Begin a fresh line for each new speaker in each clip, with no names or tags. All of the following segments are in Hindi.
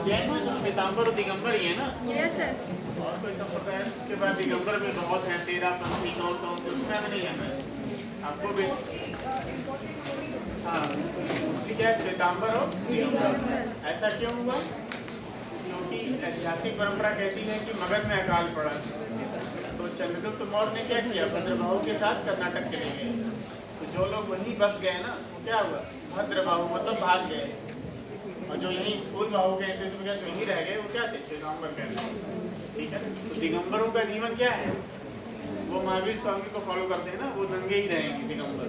जैन में तो श्वेतांबर और दिगंबर ही है ना।
Yes sir.
और कोई संप्रदाय है उसके बाद दिगंबर में बहुत है, 13 पंथी कौन कौन से, उसमें हमें नहीं है आपको भी। हाँ क्या है, श्वेतांबर और दिगंबर। ऐसा क्यों हुआ? क्योंकि ऐतिहासिक परंपरा कहती है कि मगध में अकाल पड़ा, तो चंद्रगुप्त मौर्य ने क्या किया, भद्रबाहु के साथ कर्नाटक चले गए। तो जो लोग वहीं बस गए ना, वो क्या हुआ, भद्रबाहु मतलब भाग गए, और जो यहीं स्कूल बाहु के नेतृत्व में जो यहीं रह गए वो क्या थे, श्वेतांबर कहते हैं। ठीक है, तो दिगंबरों का जीवन क्या है, वो महावीर स्वामी को फॉलो करते हैं ना, वो नंगे ही रहेंगे दिगंबर।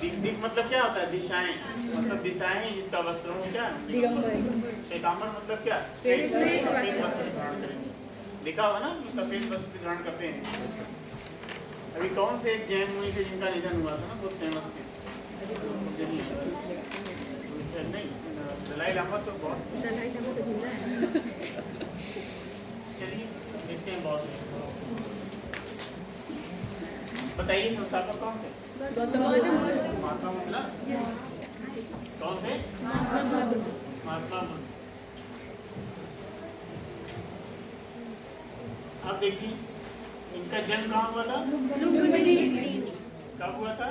दिग मतलब क्या होता है, दिशाएं, मतलब दिशाएं जिसका वस्त्र हो क्या दिगंबर। श्वेतांबर मतलब क्या, सफेद वस्त्र धारण करेंगे। लिखा हुआ ना, जो सफेद वस्त्र धारण करते हैं। अभी कौन से एक जैन मुनि थे जिनका निधन हुआ था ना, बहुत फेमस थे, नहीं दलाई लामा तो बहुत,
दलाई लामा तो जिंदा है।
चलिए देखते हैं बहुत। बताइए संस्थापक कौन थे? महात्मा बुद्ध ना, कौन थे? महात्मा बुद्ध। अब देखिए इनका जन्म कहाँ हुआ था, कब हुआ था?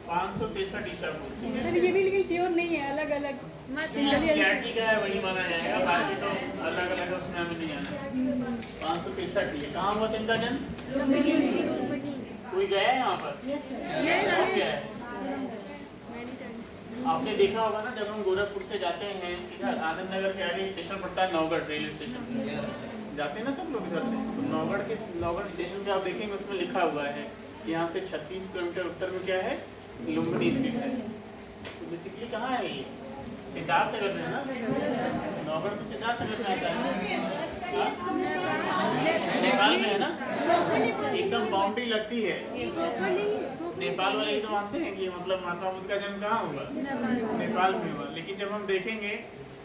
563 ईसा पूर्व।
ये भी लेकिन श्योर नहीं है, अलग अलग
एनसीईआरटी का है वही माना जाएगा, बाकी तो अलग अलग है, उसमें हमें नहीं जाना। 563 ये कहाँ हुआ था इनका जन्म? कोई गया है यहाँ पर? सब गया है। आपने देखा होगा ना, जब हम गोरखपुर से जाते हैं इधर आनंद नगर के आगे स्टेशन पड़ता है नौगढ़ रेलवे स्टेशन, जाते हैं ना सब लोग इधर से, तो नौगढ़ स्टेशन पे आप देखेंगे उसमें लिखा हुआ है कि यहाँ से 36 किलोमीटर उत्तर में क्या है, लुम्बिनी स्थित है। तो बेसिकली कहाँ है ये, सिद्धार्थनगर में है ना, नौगढ़ तो सिद्धार्थनगर में आता है, नेपाल में है ना, एकदम बाउंड्री लगती है। नेपाल वाले ही तो मानते हैं कि मतलब महात्मा बुद्ध का जन्म कहाँ हुआ, नेपाल में हुआ। लेकिन जब हम देखेंगे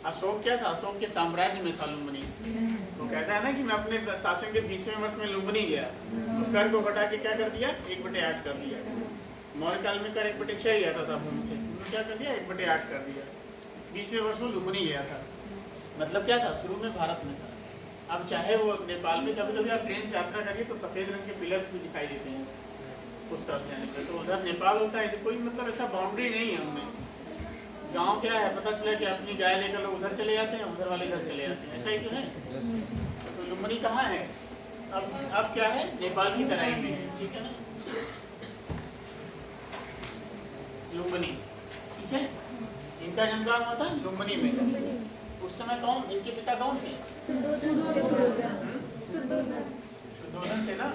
अशोक क्या था, अशोक के साम्राज्य में था लुम्बिनी। वो कहता है ना कि मैं अपने शासन के 20वें वर्ष में लुम्बिनी गया, तो कर को घटा के क्या कर दिया, 1/8 कर दिया। मौर्य काल में कर 1/6 ही आता था भूमि से, उन्होंने क्या कर दिया, 1/8 कर दिया। 20वें वर्ष में लुम्बिनी गया था, मतलब क्या था, शुरू में भारत में था। अब चाहे वो नेपाल में, कभी कभी आप ट्रेन से यात्रा करिए तो सफेद रंग के पिलर्स भी दिखाई देते हैं उस तरफ जाने पर, तो उधर नेपाल होता है। तो कोई मतलब ऐसा बाउंड्री नहीं है उनमें। गांव क्या है, पता चला कि अपनी गाय लेकर लोग उधर चले जाते हैं, उधर वाले घर चले जाते हैं, ऐसा ही तो है। तो लुम्बिनी कहाँ है, अब क्या है, नेपाल की तराई में है, ठीक है ना, लुम्बिनी, ठीक है। इनका जन्म कहाँ हुआ था, लुम्बिनी में। उस समय कौन, इनके पिता कौन थे? सुद्धोधन थे ना।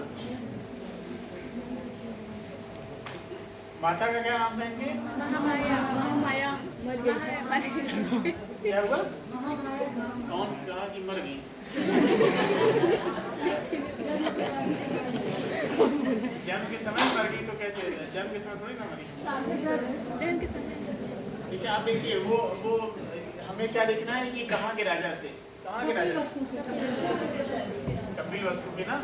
माता का क्या नाम था इनके?
महामाया।
क्या हुआ? कौन कहा कि मर गई? जन्म के समय मर गई तो कैसे, जन्म के समय थोड़ी ना मरी। ठीक है, आप देखिए वो हमें क्या देखना है कि कहाँ के राजा थे, कहाँ के राजा थे? कपिलवस्तु के ना,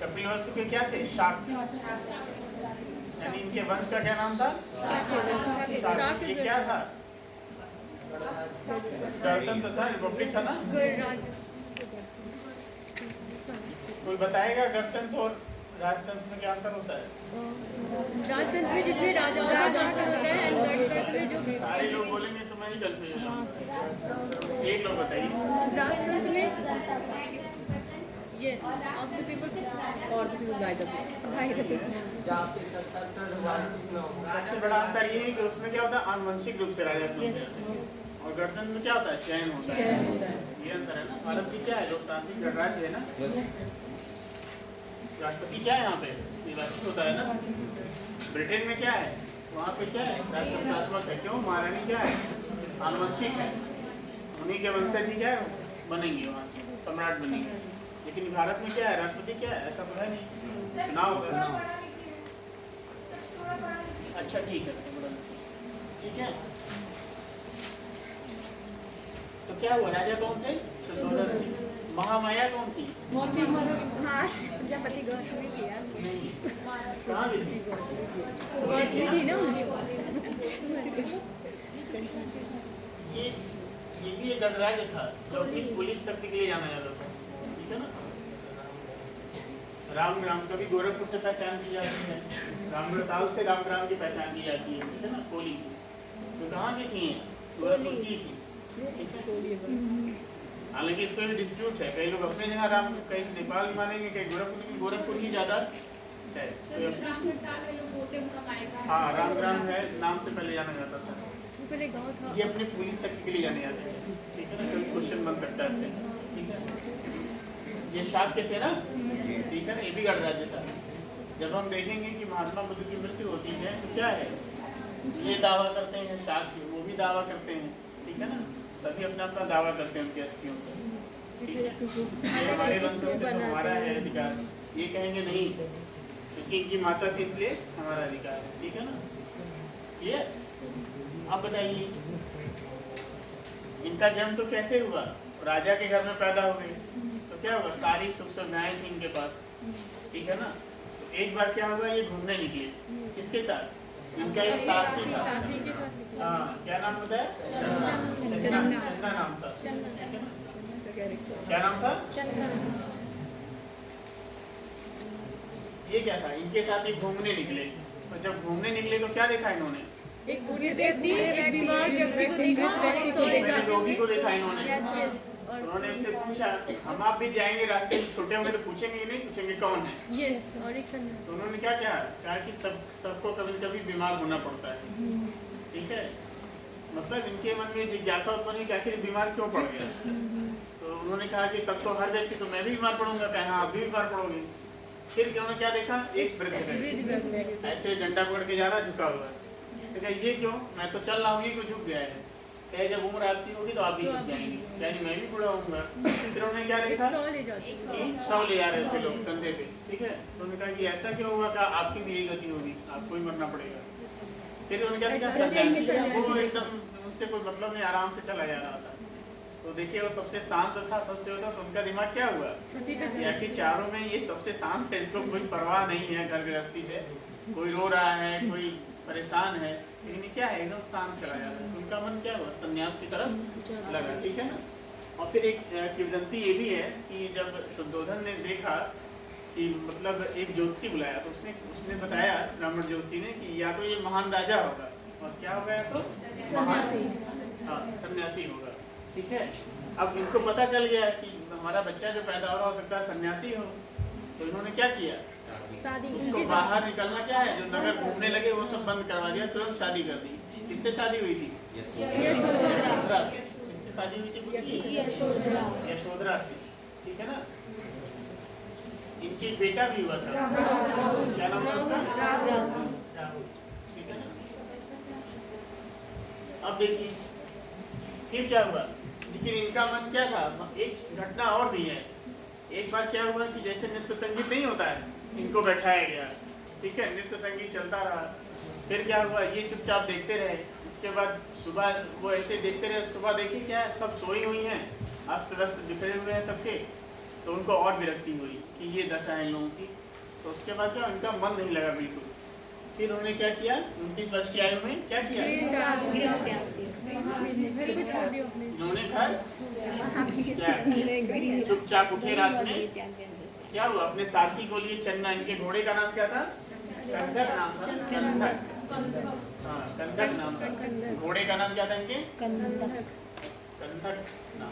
कपिलवस्तु के क्या थे, शाक, यानी इनके वंश का क्या नाम था, शाक। ये क्या था, गणतंत्र था, रिपब्लिक था ना। कोई बताएगा गणतंत्र और राजतंत्र में क्या अंतर होता है?
राजतंत्र में जिसमें राजाओं का शासन होता है, गणतंत्र में जो
सारे लोग बोलेंगे तो मैं ही कंफ्यूज हो जाऊंगा। एक लोग बताइए।
राजतंत्र में ये ऑफ द पीपल और the people by the people.
सबसे बड़ा अंतर ये है कि उसमें क्या होता है, आनुवंशिक रूप से राजा बनते हैं, और गणतंत्र में क्या होता है, चयन होता है। ये अंतर है ना। भारत की क्या है, लोकतांत्रिक गणराज्य है ना, राष्ट्रपति क्या है यहाँ पे, निर्वाचित होता है ना। ब्रिटेन में क्या है, वहाँ पे क्या है, राष्ट्रपतात्मक है। क्यों, महारानी क्या है, आनुवंशिक है, उन्हीं के वंशज ही क्या है बनेंगे, वहाँ सम्राट बनेंगे। लेकिन भारत में क्या है, राष्ट्रपति क्या है, ऐसा तो है नहीं, चुनाव होगा। अच्छा ठीक है, ठीक है। तो क्या हुआ, राजा कौन थे, सुद्धोधन थे। महामाया कौन थी?
मौसी हाँ प्रजापति गौतमी थी यार।
नहीं, कहाँ गई थी?
गौतमी थी ना उनकी।
ये भी एक गणराज्य था जो अपनी पुलिस शक्ति के लिए जाना जाता था, ठीक है ना। रामग्राम कभी गोरखपुर से पहचान की जाती है, रामगढ़ताल से रामग्राम की पहचान की जाती है, ठीक है ना। कोली तो कहाँ की थी? गोरखपुर की थी, ठीक है। हालांकि इस पर भी डिस्प्यूट है, कई लोग अपने जगह राम, कई नेपाल मानेंगे, कई गोरखपुर ही ज्यादा है। हाँ, रामग्राम है, नाम से पहले जाना जाता था। ये अपनी पुलिस शक्ति के लिए जाने जाते हैं, ठीक है ना। कोई क्वेश्चन बन सकता है, ठीक है। ये शाक्य थे ना, ठीक है ना, ये भी गणराज्य था। जब हम देखेंगे कि महात्मा बुद्ध की मृत्यु होती है तो क्या है, ये दावा करते हैं शाक्य, वो भी दावा करते हैं, ठीक है ना। सभी अपना अपना दावा करते हैं उनकी अस्थियों पर, ठीक है। हमारे वंश से तो हमारा है अधिकार, ये कहेंगे नहीं क्योंकि इनकी माता थी इसलिए हमारा अधिकार है, ठीक है ना। ये आप बताइए, इनका जन्म तो कैसे हुआ? राजा के घर में पैदा हो गए तो क्या होगा, सारी सुख सुविधाएं थी इनके पास, ठीक है ना। तो एक बार क्या हुआ, ये घूमने निकले, किसके साथ? इनका एक साथी था, हाँ, क्या नाम बताया? चन्ना नाम था, क्या नाम था? ये क्या था, इनके साथ ही घूमने निकले। और जब घूमने निकले तो क्या देखा इन्होंने?
एक बूढ़ी व्यक्ति, एक बीमार व्यक्ति को देखा,
पहले रोगी को देखा इन्होंने।
और
उन्होंने उससे पूछा, हम आप भी जाएंगे, रास्ते में छोटे होंगे तो पूछेंगे कि नहीं पूछेंगे कौन है?
यस, और एक सन्यासी।
तो उन्होंने क्या कहा कि सबको कभी कभी बीमार होना पड़ता है, ठीक है। मतलब इनके मन में जिज्ञासा उत्पन्न हुई कि आखिर बीमार क्यों पड़ गया। तो उन्होंने कहा कि तब तो हर व्यक्ति, तो मैं भी बीमार पड़ूंगा, कहना आप भी बीमार पड़ोगे। फिर उन्होंने क्या देखा, एक वृद्ध ऐसे डंडा पकड़ के जा रहा, झुका हुआ है। तो ये क्यों, मैं तो चल रहा हूँ, ये क्यों झुक गया है? कहे जब उम्र आपकी होगी तो आप भी झुक जाएंगे, यानी मैं भी बूढ़ा होऊंगा। फिर उन्होंने क्या देखा,
100 ले जाते,
100 ले जा रहे थे लोग कंधे पे, ठीक है। तो उन्होंने कहा कि ऐसा क्यों हुआ, कहा आपकी भी यही गति होगी, आपको ही मरना पड़ेगा। फिर उन्होंने क्या देखा, सन्यासी, वो एकदम उनसे कोई मतलब नहीं, आराम से चला जा रहा था। तो देखिए वो सबसे शांत था, सबसे होता, तो उनका दिमाग क्या हुआ, या कि चारों में ये सबसे शांत है, इसको कोई परवाह नहीं है घर गृहस्थी से, कोई रो रहा है, कोई परेशान है, लेकिन क्या है एकदम शांत चला जा रहा है। उनका मन क्या हुआ, संन्यास की तरफ लगा, ठीक है ना। और फिर एक किंवदंती ये भी है कि जब शुद्धोधन ने देखा कि मतलब एक ज्योतिषी बुलाया, तो उसने बताया, ब्राह्मण ज्योतिषी ने, कि या तो ये महान राजा होगा, और क्या होगा, या तो महान सन्यासी होगा, ठीक है। अब इनको पता चल गया कि हमारा बच्चा जो पैदा हो रहा हो सकता है सन्यासी हो। तो इन्होंने क्या किया, उसको बाहर निकलना क्या है, जो नगर घूमने लगे वो सब बंद करवा दिया, तुरंत शादी कर दी। किससे शादी हुई थी? यशोधरा से। किससे शादी हुई थी? यशोधरा से, ठीक है ना। इनकी बेटा भी हुआ था, क्या नाम था उसका? राहुल, ठीक है ना। अब देखिए फिर क्या हुआ, लेकिन इनका मन क्या था, एक घटना और भी है। एक बार क्या हुआ कि जैसे नृत्य संगीत नहीं होता है, इनको बैठाया गया, ठीक है, नृत्य संगीत चलता रहा। फिर क्या हुआ, ये चुपचाप देखते रहे। उसके बाद सुबह वो ऐसे देखते रहे, सुबह देखिए क्या है, सब सोई हुई हैं, अस्त व्यस्त बिखरे हुए हैं सबके। तो उनको और विरक्ति हुई कि ये दशा है इन लोगों की। तो उसके बाद क्या, उनका मन नहीं लगा बिल्कुल। फिर उन्होंने क्या किया, 29 वर्ष की आयु में क्या किया, उन्होंने घर चुपचाप उठे रात में। क्या हुआ, अपने सारथी को लिए चन्ना, इनके घोड़े का नाम क्या था, कंधक नाम था, हाँ कंधक नाम था। घोड़े का नाम क्या था इनके, कंधक नाम।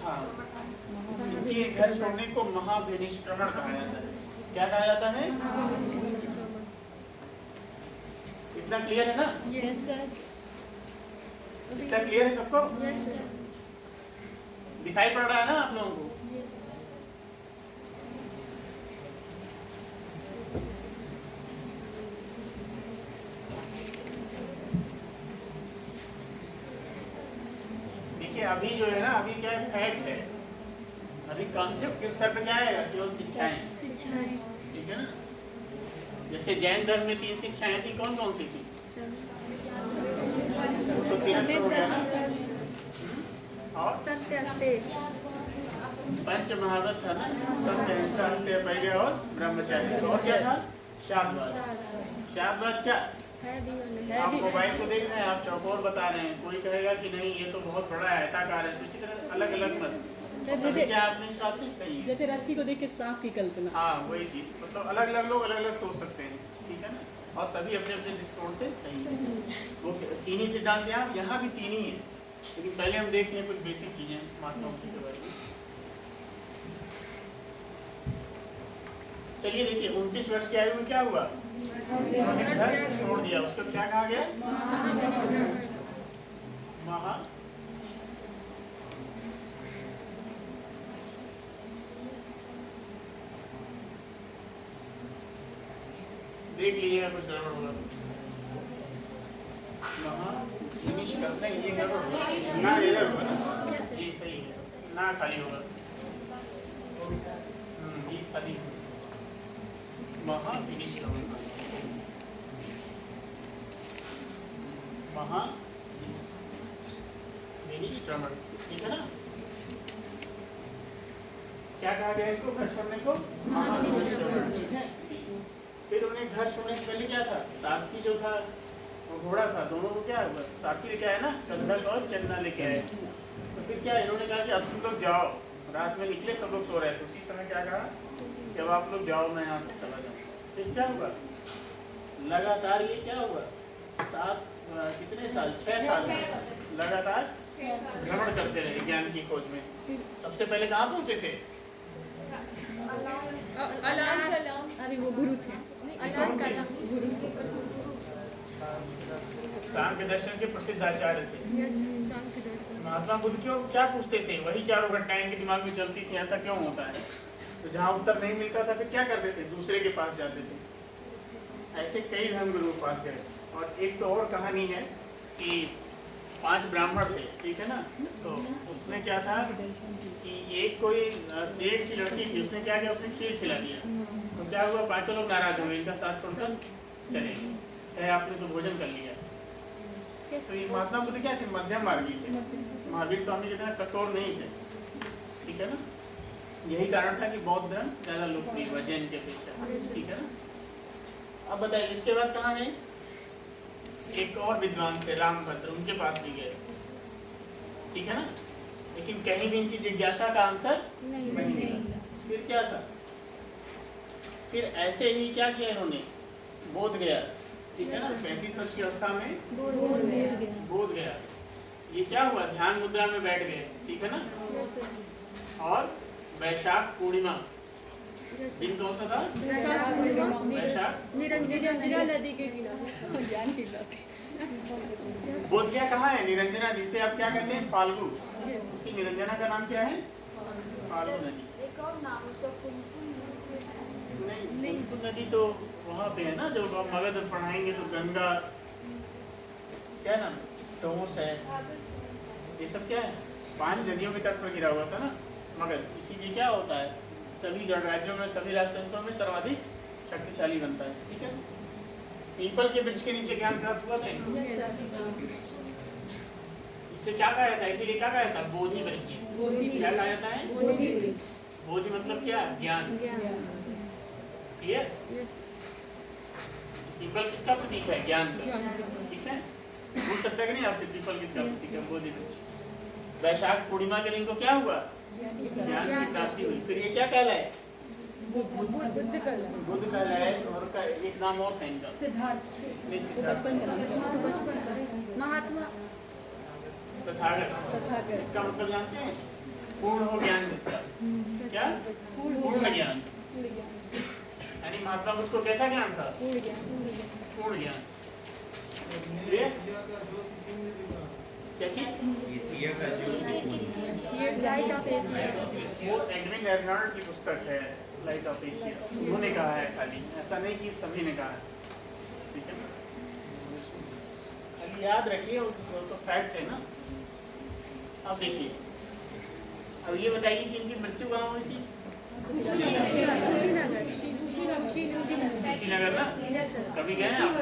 हाँ, इनके घर छोड़ने को महाविनिष्क्रमण कहा जाता है। क्या कहा जाता है, इतना क्लियर है ना?
Yes sir.
इतना क्लियर है सबको?
Yes sir.
दिखाई पड़ रहा है ना आप लोगों को? देखिए अभी जो है ना, अभी क्या फैक्ट है, अभी कॉन्सेप्ट के स्तर पे क्या आएगा, केवल शिक्षाएं, ठीक है ना। जैसे जैन धर्म में 3 शिक्षाएं थी, कौन कौन सी थी? और
सत्य अस्ते
पंच महाव्रत था ना, सत्य निष्ठा अस्तेय पहले और ब्रह्मचर्य। और क्या था? शादवाद। शादवाद क्या? आप मोबाइल को देख रहे हैं, आप चौकोर बता रहे हैं, कोई कहेगा कि नहीं ये तो बहुत बड़ा है, आयताकार है, तो इसी तरह अलग अलग मत सभी क्या अपने हिसाब से सही है।
जैसे रस्सी को देख के सांप की कल्पना।
हाँ वही चीज, मतलब अलग अलग लोग अलग अलग सोच सकते हैं, ठीक है ना, और सभी अपने अपने दृष्टिकोण से सही है। वो तीन ही सिद्धांत यहाँ भी तीन ही है, लेकिन पहले हम देख लें कुछ बेसिक चीजें महात्मा बुद्ध के बारे में। चलिए देखिए, 29 वर्ष की आयु में क्या हुआ? उन्होंने घर छोड़ दिया, उसको क्या कहा गया? महा देख लीजिएगा कुछ गड़बड़ होगा। नहीं, ये गड़बड़ होगा ना, इधर होगा ना, ये सही है ना, खाली होगा, ये खाली महाविनिष्क्रमण, महाविनिष्क्रमण, ठीक है ना। क्या कहा गया इसको? घर छोड़ने को महाविनिष्क्रमण, ठीक है। फिर उन्हें घर छोड़ने से पहले क्या था? सारथी जो था वो घोड़ा था, दोनों को क्या हुआ? सारथी लेके आए ना, कंधक और चन्ना लेके आए। तो फिर क्या इन्होंने कहा कि अब तुम लोग जाओ। रात में निकले, सब लोग सो रहे थे, उसी समय क्या कहा कि अब आप लोग जाओ, मैं यहाँ से चला जाऊँ। फिर क्या हुआ? लगातार ये क्या हुआ? कितने साल? 6 साल लगातार भ्रमण करते रहे ज्ञान की खोज में। सबसे पहले कहाँ पहुँचे थे?
अरे वो गुरु थे, गुरु
सांख्य दर्शन के प्रसिद्ध आचार्य थे। महात्मा बुद्ध क्यों क्या पूछते थे? वही चारों घटनाएं इनके दिमाग में चलती थी, ऐसा क्यों होता है? तो जहाँ उत्तर नहीं मिलता था फिर क्या करते थे? दूसरे के पास जाते थे। ऐसे कई धर्मगुरु के पास गए। और एक तो और कहानी है कि 5 ब्राह्मण थे, ठीक है ना, तो उसमें क्या था कि एक कोई सेठ की लड़की थी, उसने क्या किया? उसने खीर खिला दिया। तो क्या हुआ? 5 लोग नाराज हो गए, इनका साथ छोड़कर चले गए, आपने तो भोजन कर लिया। तो ये महात्मा बुद्ध क्या थे? मध्यम मार्गी थे। महावीर स्वामी जितना कठोर नहीं थे, ठीक है ना। यही कारण था कि बौद्ध धर्म ज्यादा लोकप्रिय हुआ जैन के अपेक्षा, ठीक है ना। अब बताइए इसके बाद कहाँ गए? एक और विद्वान थे रामभद्र, उनके पास भी गए, ठीक है ना, लेकिन कहीं भी इनकी जिज्ञासा का आंसर नहीं मिला। फिर क्या था? फिर ऐसे ही क्या किया इन्होंने? बोध गया, ठीक है ना, 35 वर्ष की अवस्था में बोध गया। ये क्या हुआ? ध्यान मुद्रा में बैठ गए, ठीक है ना। और वैशाख पूर्णिमा दिन कौन सा था? वैशाख
निरंजना नदी के किनारे ज्ञान की बात।
बोध गया कहाँ है? निरंजना, जिसे आप क्या कहते हैं? फाल्गु। उसी निरंजना का नाम क्या है? फाल्गु नदी।
एक और नाम उसका
नहीं, कुंकुम नदी तो वहाँ पे है ना, जो आप मगध पढ़ाएंगे तो गंगा, क्या नाम? टोस है, ये सब क्या है? 5 नदियों के तट पर गिरा हुआ था ना मगध। इसीलिए क्या होता है? सभी राज्यों में, सभी राजतंत्रों में सर्वाधिक शक्तिशाली बनता है, ठीक है। पीपल के वृक्ष के नीचे ज्ञान प्राप्त हुआ था। इससे क्या कहा जाता है? इसीलिए क्या कहा जाता है? बोधि वृक्ष। क्या कहा जाता है? बोधि मतलब क्या? ज्ञान। क्लियर? पीपल किसका प्रतीक है? ज्ञान का, ठीक है। बोल सकता है कि नहीं आपसे? पीपल किसका प्रतीक है? बोधि वृक्ष। वैशाख पूर्णिमा के दिन को क्या हुआ? ज्ञान की प्राप्ति हुई। फिर ये क्या कहलाए? बुद्ध कहलाए। और का एक नाम और था इनका,
महात्मा
तथागत। इसका मतलब जानते हैं? पूर्ण हो ज्ञान जिसका। क्या? पूर्ण ज्ञान। यानी महात्मा बुद्ध को कैसा ज्ञान था? पूर्ण ज्ञान। क्या चीज? वो एडविन एर्नाल्ड की पुस्तक है, लाइट ऑफ एशिया। उन्होंने कहा है, खाली ऐसा नहीं कि सभी ने कहा है, ठीक है। खाली याद रखिए, वो तो फैक्ट है ना। अब देखिए, अब ये बताइए कि इनकी मृत्यु कहाँ हुई थी? कुशीनगर ना। कभी गए हैं आप?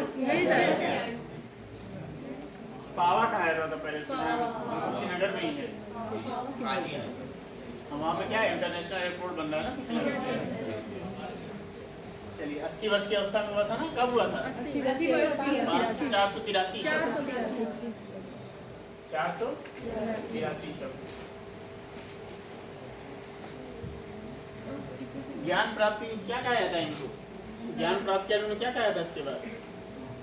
पावा कहा जाता था पहले, कुशीनगर में ही है।
आज ही आए।
वहाँ पे क्या है, इंटरनेशनल एयरपोर्ट बन रहा है ना पिछले वर्ष। चलिए 80 वर्ष की अवस्था में हुआ था ना, कब हुआ था?
80 वर्ष की
483 शब्द। ज्ञान प्राप्ति क्या कहा जाता है इनको? ज्ञान प्राप्त करने में क्या कहा जाता है इसके बाद?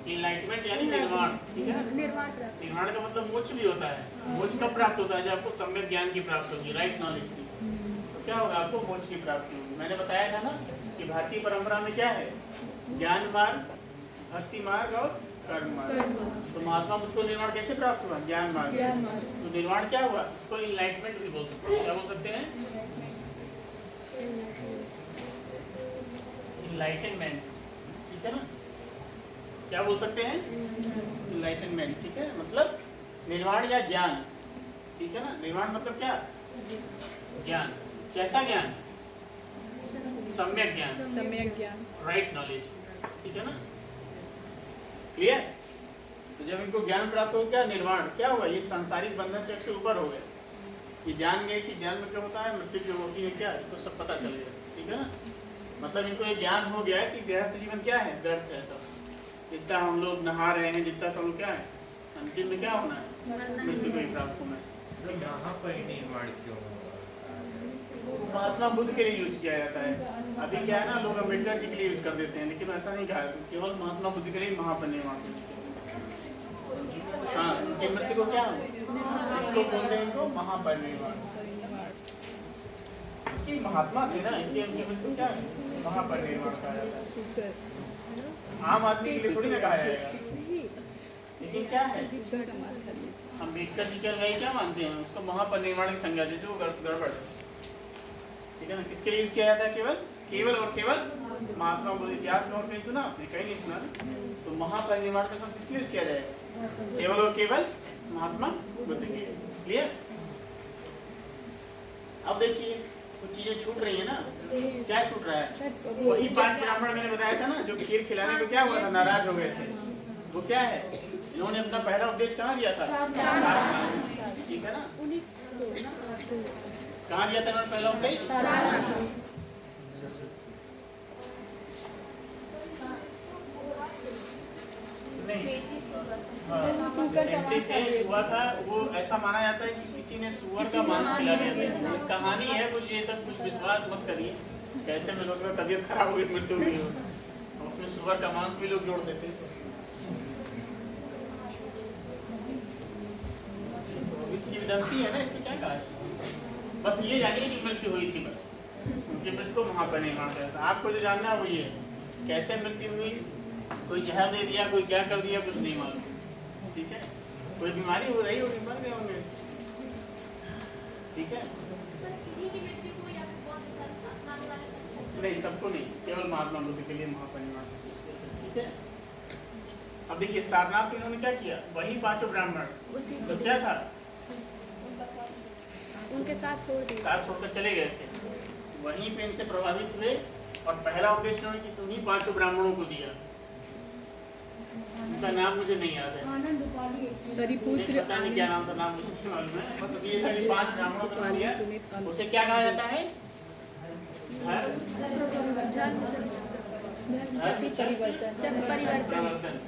इनलाइटमेंट यानी निर्वाण, ठीक है। निर्वाण का मतलब मोक्ष भी होता है। मोक्ष कब प्राप्त होता है? जब आपको सम्यक ज्ञान की प्राप्ति होगी, राइट नॉलेज की। तो क्या होगा? आपको मोक्ष की प्राप्ति होगी। मैंने बताया था ना कि भारतीय परंपरा में क्या है, ज्ञान मार्ग, भक्ति मार्ग और कर्म मार्ग। तो महात्मा बुद्ध को निर्वाण कैसे प्राप्त हुआ? ज्ञान मार्ग। तो निर्वाण क्या हुआ? इसको इनलाइटमेंट भी बोल सकते हैं। क्या बोल सकते हैं? इनलाइटनमेंट, ठीक है ना। क्या बोल सकते हैं? इनलाइटनमेंट, ठीक है। मतलब निर्वाण या ज्ञान, ठीक है ना। निर्वाण मतलब क्या? ज्ञान। कैसा ज्ञान? सम्यक ज्ञान, राइट नॉलेज, ठीक है ना। क्लियर? तो जब इनको ज्ञान प्राप्त हो गया, निर्वाण क्या हुआ? ये सांसारिक बंधन चक्र से ऊपर हो गए। ये जान गए कि जन्म क्यों होता है, मृत्यु क्यों होती है, क्या तो सब पता चल गया, ठीक है ना। मतलब इनको ये ज्ञान हो गया है कि गृहस्थ जीवन क्या है, व्यर्थ है सब। जितना हम लोग नहा रहे हैं, जितना सब क्या है, अंतिम में क्या होना है, मृत्यु को ही प्राप्त होना है।
तो यहाँ परिनिर्वाण क्यों हुआ?
महात्मा बुद्ध के लिए यूज किया जाता है। अभी क्या है ना, लोग अम्बेडकर जी के लिए यूज कर देते हैं, लेकिन ऐसा नहीं कहा, केवल महात्मा बुद्ध के लिए महापरिनिर्वाण। हाँ, उनकी मृत्यु को क्या, इसको बोलते हैं इनको महापरिनिर्वाण। महात्मा थे ना, इसलिए उनकी मृत्यु क्या है, महापरिनिर्वाण कहा जाता है। आम आदमी के लिए थोड़ी ना कहा जाएगा, लेकिन क्या है, अम्बेडकर जी के अनुयायी क्या मानते हैं, उसको महापरिनिर्वाण की संज्ञा देते, वो गड़बड़ है, ठीक है ना। किसके लिए यूज किया जाता है? केवल और केवल महात्मा बुद्ध। इतिहास में और कहीं सुना आपने? कहीं नहीं सुना। तो महापरिनिर्वाण का शब्द किसके लिए यूज किया जाएगा? केवल और केवल महात्मा बुद्ध के लिए। क्लियर? अब देखिए कुछ चीजें छूट रही है ना। क्या छूट रहा है? वही 5 ब्राह्मण मैंने बताया था ना, जो खीर खिलाने को क्या हुआ था, नाराज हो गए थे। वो क्या है, इन्होंने अपना पहला उपदेश कहाँ दिया था? ठीक है ना। कहाँ दिया था इन्होंने पहला उपदेश? नहीं, से हुआ था। वो ऐसा माना जाता है कि किसी ने सुअर का मांस खिला दिया था। कहानी है कुछ, ये सब कुछ विश्वास मत करिए। कैसे में उसका तबीयत खराब हुई, मृत्यु हुई हो, उसमें सुअर का मांस भी लोग जोड़ देते। इसकी विदंती है ना, इसमें क्या कहा है, बस ये जानिए कि मृत्यु हुई थी, बस उनकी मृत्यु को महापरिनिर्वाण कहते हैं। आपको जो जानना है वो ये कैसे मृत्यु हुई, कोई जहर दे दिया, कोई क्या कर दिया, कुछ नहीं मालूम, ठीक है। कोई बीमारी हो रही होगी, मर गए होंगे, ठीक है। नहीं, सबको नहीं, केवल महात्मा बुद्ध के लिए महापरिनिर्वाण, ठीक है। अब देखिए सारनाथ में इन्होंने क्या किया, वही 5 ब्राह्मण तो क्या था,
उनके साथ
छोड़कर चले गए थे। वहीं पे इनसे प्रभावित हुए और पहला उपदेश उन्होंने कि उन्हीं 5 ब्राह्मणों को दिया। उनका नाम मुझे नहीं याद है, पता नहीं क्या नाम था, नाम मुझे नहीं मालूम है। मतलब ये 5 ब्राह्मणों को दिया। उसे क्या कहा जाता है, परिवर्तन।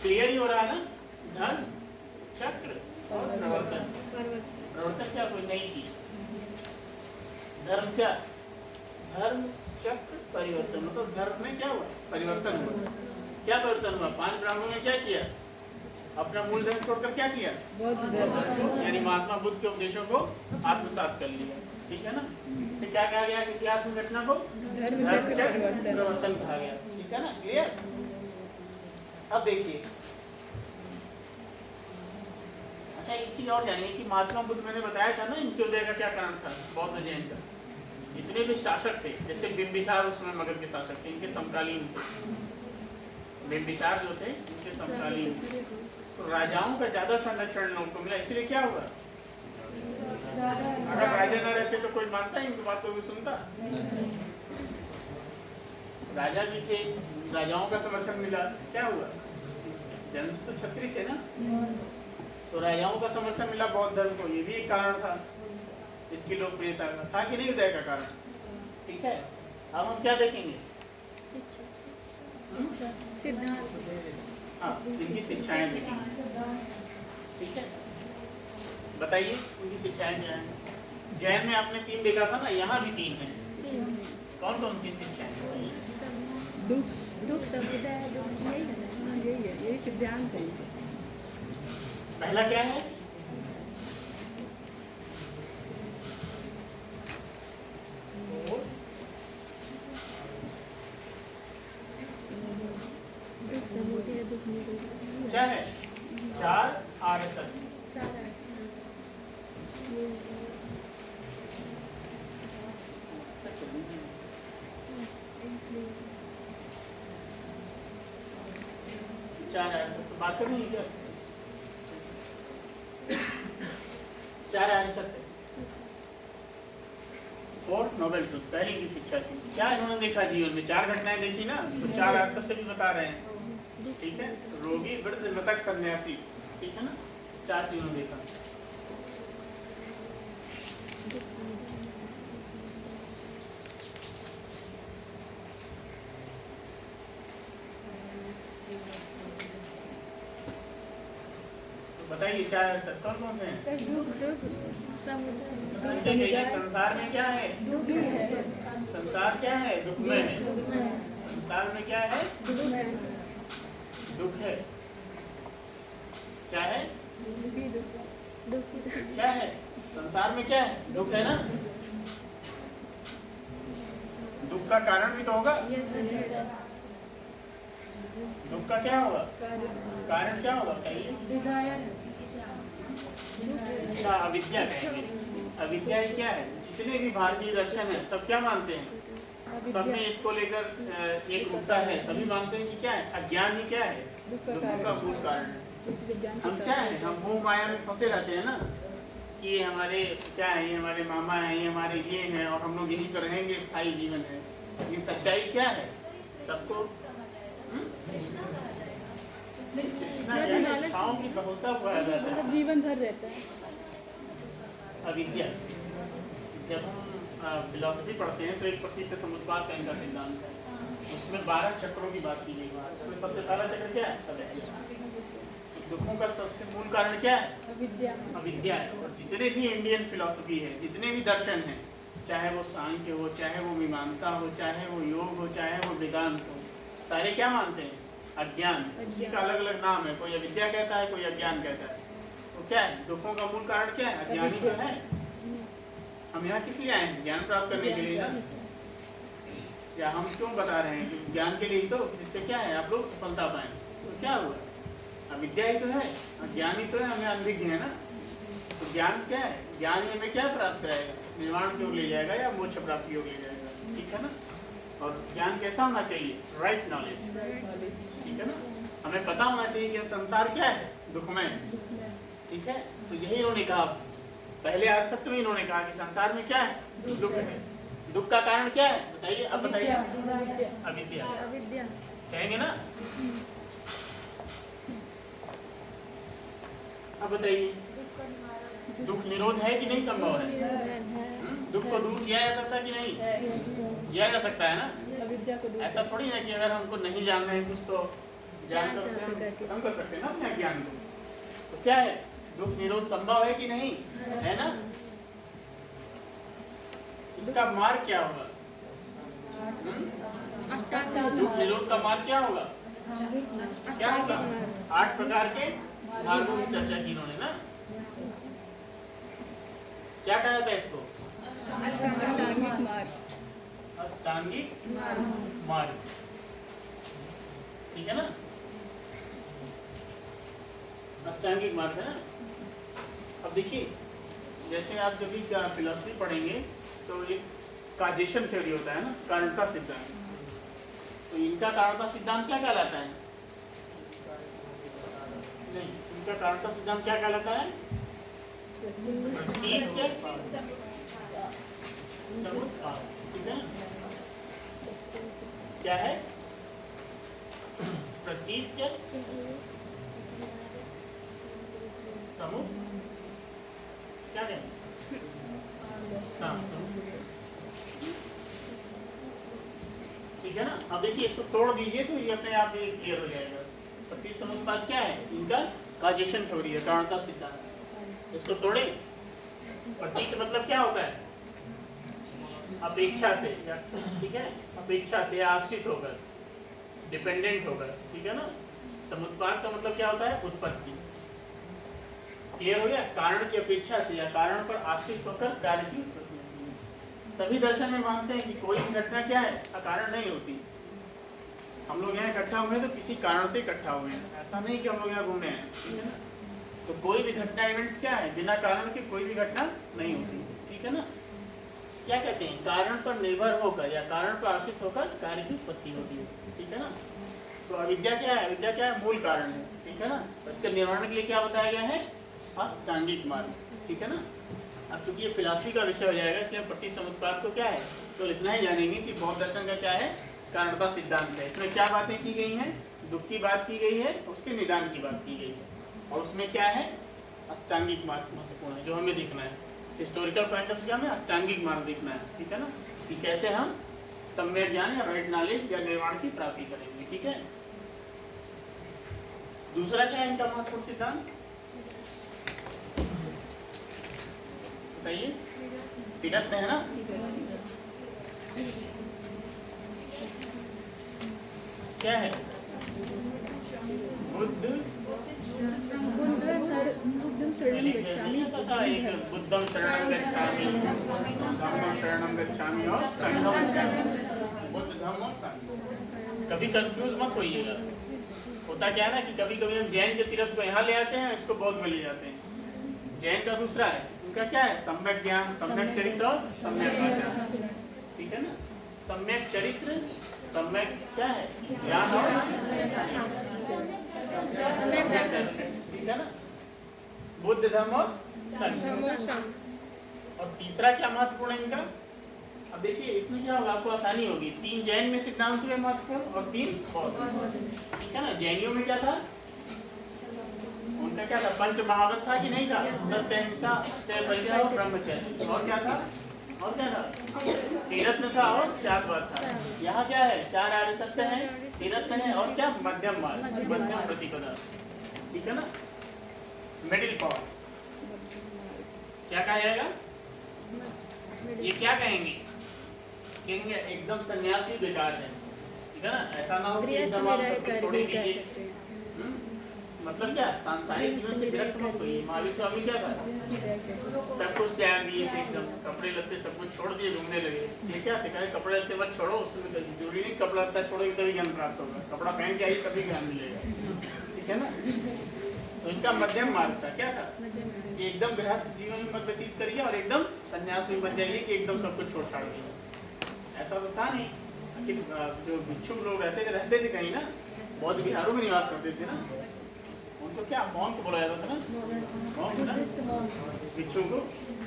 क्लियर ही हो रहा है ना, धर्म चक्र और प्रवर्तन। प्रवर्तन क्या, कोई नई चीज। धर्म क्या, धर्म चक्र परिवर्तन, मतलब धर्म में क्या हुआ, परिवर्तन हुआ। क्या परिवर्तन हुआ, 5 ब्राह्मणों ने क्या किया, अपना मूल धर्म छोड़कर क्या किया, यानी महात्मा बुद्ध के उपदेशों को आत्मसात कर लिया, ठीक है ना। इससे क्या कहा गया, इतिहास में घटना को धर्म चक्र परिवर्तन कहा गया, ठीक है ना। क्लियर? अब देखिए, अच्छा एक चीज और जानिए कि महात्मा बुद्ध, मैंने बताया था ना इनके उदय का क्या कारण था, बौद्ध जैन का। जितने भी शासक थे, जैसे बिंबिसार उस समय मगध के शासक थे, इनके समकालीन थे। बिंबिसार जो थे इनके समकालीन थे। तो राजाओं का ज्यादा संरक्षण लोगों को मिला, इसलिए क्या हुआ, अगर राजा न रहते तो कोई मानता है इनकी बात, कोई सुनता। राजा भी थे, राजाओं का समर्थन मिला, क्या हुआ, जन्म से तो क्षत्रिय थे ना, तो राजाओं का समर्थन मिला बौद्ध धर्म को, ये भी एक कारण था इसकी लोकप्रियता का, था कि नहीं उदय का कारण। ठीक है, अब हम क्या देखेंगे?
सिद्धांत।
हाँ, इनकी शिक्षाएं देखेंगे। ठीक है, बताइए उनकी शिक्षाएं क्या हैं? जैन में आपने 3 देखा था ना, यहाँ भी 3 है। कौन कौन सी शिक्षाएं?
दुख समुदाय दुख, यही है ना? हाँ, यही सिद्धांत है।
पहला क्या है?
दुख समुदाय दुख निरोध।
क्या है? 4 आर्य सत्य। चार आर्य सत्य बात करनी है क्या? 4 आर्य सत्य और नोबेल ट्रुथ पहले की शिक्षा थी। क्या इन्होंने देखा जीवन में? 4 घटनाएं देखी ना, तो 4 आर्य सत्य भी बता रहे हैं। ठीक है, रोगी, वृद्ध, मृतक, सन्यासी। ठीक है ना, 4 चीजों देखा। बताइए 4 सत्य कौन कौन से हैं? संसार में क्या है? संसार क्या है? दुख में है। संसार में क्या है? दुख है। क्या है? क्या है? संसार में क्या है? दुख है ना। दुख का कारण भी तो होगा। दुख का क्या होगा? कारण क्या होगा बताइए? अच्छा, अविद्या कहेंगे। अविद्या ही क्या है? जितने भी भारतीय दर्शन है सब क्या मानते हैं? सब में इसको लेकर एक रूपता है, सभी मानते हैं कि क्या है? अज्ञान ही क्या है? दुख का मूल कारण है। हम क्या है? हम मोह माया में फंसे रहते हैं ना, कि ये हमारे क्या है, ये हमारे मामा है, ये हमारे ये हैं, और हम लोग यहीं पर रहेंगे, स्थायी जीवन है। ये सच्चाई क्या है? सबको इच्छाओं की बहुलता पाया जाता है,
जीवन भर रहता है।
अविद्या। जब हम फिलॉसफी पढ़ते हैं तो एक प्रतीत समुद्पाद का इनका सिद्धांत है, उसमें 12 चक्रों की बात की गई है। उसमें सबसे पहला चक्र क्या है? अविद्या। दुखों का सबसे मूल कारण क्या है?
अविद्या।
अविद्या है। और जितने भी इंडियन फिलॉसफी है, जितने भी दर्शन हैं, चाहे वो सांख्य हो, चाहे वो मीमांसा हो, चाहे वो योग हो, चाहे वो वेदांत हो, सारे क्या मानते हैं? अज्ञान। उसी का अलग अलग नाम है, कोई अविद्या कहता है, कोई अज्ञान कहता है। तो क्या है? दुखों का मूल कारण क्या है? अज्ञान ही तो है। हम यहाँ किस लिए आए हैं? ज्ञान प्राप्त करने के लिए ना। या हम क्यों बता रहे हैं कि ज्ञान के लिए ही तो, जिससे क्या है आप लोग सफलता पाएं। तो क्या हुआ? अविद्या ही तो है, अज्ञान ही तो है, हमें अनभिज्ञ है ना। तो ज्ञान क्या है? ज्ञान ही हमें क्या प्राप्त कराएगा? निर्वाण की ओर ले जाएगा या मोक्ष प्राप्ति की ओर ले जाएगा। ठीक है ना। और ज्ञान कैसा होना चाहिए? Right knowledge. ठीक है ना। हमें पता होना चाहिए कि संसार क्या है? दुखमय है। ठीक है, तो यही इन्होंने कहा। पहले आर्य सत्य में इन्होंने कहा कि संसार में क्या है? दुख है। दुख का कारण क्या है बताइए? अब बताइए। अविद्या।
अविद्या
कहेंगे ना। अब बताइए, दुख निरोध है कि नहीं? संभव है। दुख को दूर किया जा सकता है कि नहीं? किया जा सकता है ना।
अविद्या को दूर।
ऐसा थोड़ी है कि अगर हमको नहीं जानना है कुछ तो जानकर उसे हम खत्म कर सकते हैं ना अपने ज्ञान को। तो क्या है? दुख निरोध संभव है कि नहीं? है ना। इसका मार्ग क्या होगा? दुख निरोध का मार्ग क्या होगा? क्या होगा? 8 प्रकार के मार्गों की चर्चा की इन्होंने ना। क्या कहा था इसको?
अष्टांगिक मार्ग।
अष्टांगिक मार्ग। ठीक है ना। अष्टांगिक मार्ग है ना। अब देखिए, जैसे आप जब भी फिलॉसफी पढ़ेंगे तो एक काजेशन थ्योरी होता है ना, कारणता सिद्धांत। तो इनका कारणता सिद्धांत क्या कहलाता है? नहीं, इनका कारणता सिद्धांत क्या कहलाता है? प्रतीत समुत्पाद। ठीक है। क्या है? प्रतीत ठीक है ना। अब देखिए इसको तोड़ दीजिए तो ये अपने आप ये क्लियर हो जाएगा। प्रतीत समुत्पाद क्या है? इनका काजेशन थ्योरी है, कारणता सिद्धांत। इसको तोड़े। प्रतीत मतलब क्या होता है? अपेक्षा से, ठीक है, अपेक्षा से आश्रित होकर, डिपेंडेंट होकर, ठीक है ना। समुत्पाद का मतलब क्या होता है? उत्पत्ति। क्लियर हो गया? कारण की अपेक्षा से या कारण पर आश्रित होकर कार्य की उत्पत्ति होती है। सभी दर्शन में मानते हैं कि कोई भी घटना क्या है? अकारण नहीं होती। हम लोग यहाँ इकट्ठा हुए हैं तो किसी कारण से इकट्ठा हुए हैं, ऐसा नहीं कि हम लोग यहाँ घूमने हैं, ठीक है ना। तो कोई भी घटना इवेंट्स क्या है? बिना कारण के कोई भी घटना नहीं होती, ठीक है ना। क्या कहते हैं? कारण पर निर्भर होकर या कारण पर आश्रित होकर कार्य की उत्पत्ति होती है, ठीक है ना। तो अविद्या क्या है? अविद्या क्या है? मूल कारण है, ठीक है ना। इसके निवारण के लिए क्या बताया गया है? अष्टांगिक मार्ग, ठीक है ना। अब चूंकि ये फिलॉसफी का विषय हो जाएगा इसलिए प्रतीत समुत्पाद को क्या है तो इतना ही जानेंगे कि बौद्ध दर्शन का क्या है? कारणता सिद्धांत है। इसमें क्या बातें की गई हैं? दुख की बात की गई है, उसके निदान की बात की गई है, और उसमें क्या है? अष्टांगिक मार्ग महत्वपूर्ण है जो हमें देखना है। हिस्टोरिकल पॉइंट ऑफ व्यू में अष्टांगिक मार्ग देखना है, ठीक है ना, कि कैसे हम सम्यक ज्ञान या राइट नॉलेज या निर्वाण की प्राप्ति करेंगे, ठीक है। दूसरा क्या है इनका महत्वपूर्ण सिद्धांत? बताइए। तिरत्न है ना। क्या है? बुद्ध
बुद्धं शरणं गच्छामि।
एक बुद्धं शरणं गच्छामि, धम्मं शरणं गच्छामि और संघं शरणं। बुद्ध धम्म और संघ। कभी कंफ्यूज मत होइएगा। होता क्या है ना कि कभी कभी हम जैन के तीर्थ को यहाँ ले आते हैं, इसको बौद्ध में ले जाते हैं। जैन का दूसरा है, उनका क्या है? सम्यक ज्ञान, सम्यक चरित्र और सम्यक आचरण, ठीक है ना। सम्यक चरित्र, सम्यक क्या है? ज्ञान और ठीक है ना। बुद्ध धम्म और संघ। और तीसरा क्या महत्वपूर्ण है इनका? अब देखिए इसमें क्या होगा, आपको आसानी होगी। 3 जैन में सिद्धांत हुए महत्वपूर्ण और 3 बौद्ध, ठीक है ना। जैनियों में क्या था? उनका क्या था? पंच महावत था कि नहीं था? सत्य, अहिंसा, अष्टैवर्य और ब्रह्मचर्य। और क्या था? और क्या था? त्रिरत्न था और शादवाद था। यहाँ क्या है? 4 आर्य सत्य है, त्रिरत्न है और क्या? मध्यम मार्ग, मध्यम प्रतिपदा, ठीक है ना। मिडिल पावर क्या कहा जाएगा? ये क्या कहेंगे? कहेंगे एकदम सन्यास ही बेकार है, ठीक है ना। ऐसा ना हो कि एकदम आप सब कुछ छोड़ ही दीजिए। मतलब क्या? सांसारिक जीवन से विरक्त मत होइए। महावीर स्वामी क्या था? सब कुछ त्याग दिए थे, एकदम कपड़े लत्ते सब कुछ छोड़ दिए, घूमने लगे। ये क्या थे? कहे कपड़े लत्ते मत छोड़ो, उसमें जरूरी नहीं कपड़ा लत्ता छोड़ोगे तभी ज्ञान प्राप्त होगा। कपड़ा पहन के आइए तभी ज्ञान मिलेगा, ठीक है ना। तो इनका मध्यम मार्ग था। क्या था? कि एकदम गृहस्थ जीवन में मत व्यतीत करिए और एकदम संन्यास में मत जाइए कि एकदम सब कुछ छोड़ छाड़ दिए। ऐसा तो था नहीं। आखिर जो भिक्षुक लोग रहते थे कहीं ना, बौद्ध विहारों में निवास करते थे ना, उनको क्या मॉन्क बोला जाता था ना, मॉन्क ना भिक्षु को,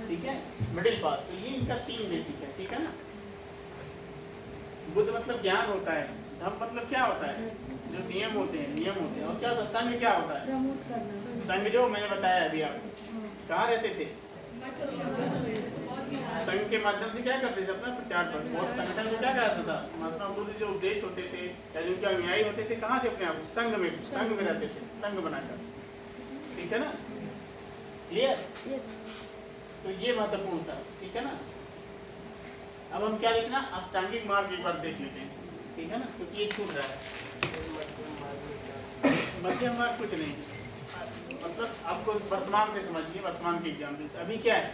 ठीक है। मिडिल पाथ, तो ये इनका 3 बेसिक है, ठीक है ना। बुद्ध मतलब ज्ञान होता है, धम्म मतलब क्या होता है? जो नियम होते हैं, और क्या होता है? संघ क्या होता है? संघ जो मैंने बताया अभी आपको, कहाँ रहते थे? संघ के माध्यम से क्या करते थे? अपना प्रचार पर। बहुत संगठन को क्या कहता था? महात्मा बुद्ध जो उपदेश होते थे या जो उनके अनुयायी होते थे, कहाँ थे? अपने आप संघ में रहते थे, संघ बनाकर, ठीक है ना। क्लियर? तो ये महत्वपूर्ण था, ठीक है ना। अब हम क्या देखना? अष्टांगिक मार्ग एक बार देख लेते हैं, ठीक है ना, क्योंकि ये छूट रहा है। मध्यम मार्ग कुछ नहीं, मतलब आपको वर्तमान से समझिए, वर्तमान के एग्जाम्पल से। अभी क्या है?